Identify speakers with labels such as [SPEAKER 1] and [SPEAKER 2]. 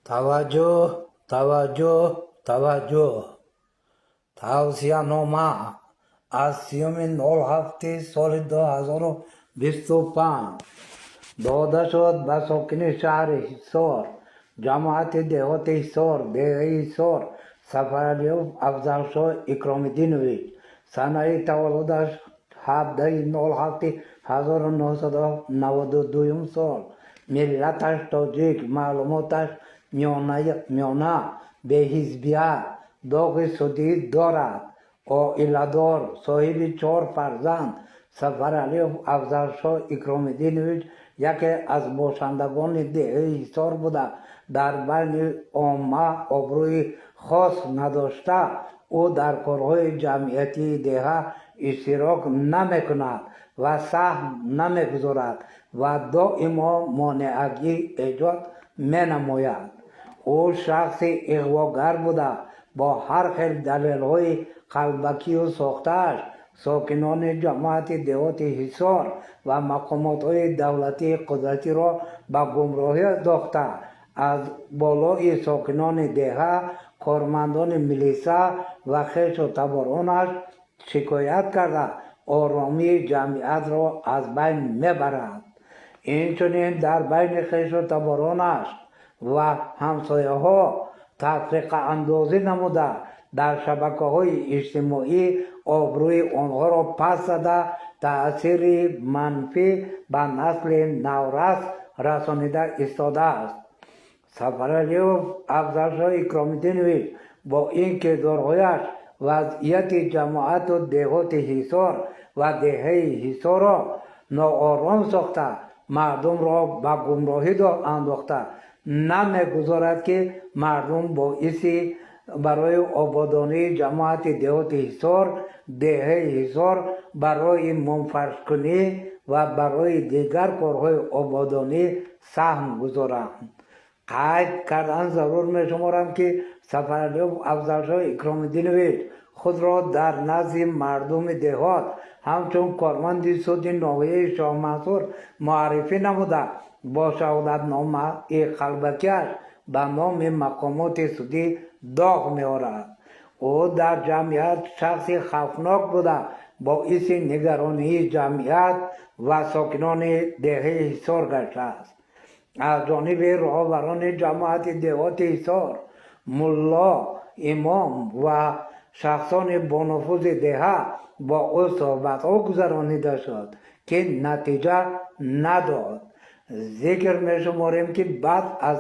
[SPEAKER 1] توجه توجه توجه تاوسیانوما از 30 سال 2025 داده شد به ساکن شهر حصار جماعت دهات حصار دهه حصار سفرعلی افضلشاه اکرام‌الدینویچ سنه تولدش 17/07/1992 سال ملتش تاجیک معلوماتش میانه به حزبیت داغ سودی دارد عائله‌دار صاحب 4 فرزند سفرعلی افضلشاه اکرام‌الدینویچ یکی از باشندگان دهه حصار بوده در بین عامه آبروی خاص نداشته او در کارهای جمعیتی دهه اشتراک نمیکند و سهم نمیگذارد و دائما مانعگی ایجاد مینماید. او شخص اغواگر بوده با هر خیل دلیل‌های قلبکی و ساخته‌اش ساکنان جماعت دهات حصار و مقامات‌های دولتی قدرتی را به گمراهی انداخته از بالای ساکنان دهه کارمندان ملیسا و خویش و تبارانش شکایت کرده آرامی جمعیت را از بین میبرد. اینچنین در بین خویش و تبارانش و همسایه ها تفریق اندازی نموده در شبکه های اجتماعی آبروی آنها را پس زده تأثیر منفی به نسل نورس رسانیده ایستاده است. سفرعلی افضلشاه اکرام‌الدینویچ با این کردارهایش وضعیت جماعت و دهات حصار و دهه حصار را ناآرام ساخته مردم را به گمراهی انداخته نمیگذارد که مردم باعث برای آبادانی جماعت دهات حصار دهه حصار برای منفرش‌کنی و برای دیگر کارهای آبادانی سهم گذارند. قید کردن ضرور می شمارم که سفرعلی افضلشاه اکرام‌الدینویچ خود را در نزد مردم دهات همچون کارمند سود ناحیه شاه منصور معرفی نموده با شهادتنامه قلبکی‌اش به نام مقامات سودی داغ می آورد. او در جمعیت شخص خوفناک بوده باعث نگرانی جمعیت و ساکنان دهه حصار گشته است. از جانب رهبران جماعت دهات حصار ملا امام و شخصان با نفوذ دهه با او صحبت‌ها گذرانیده شد که نتیجه نداد. ذکر می شماریم که بعد از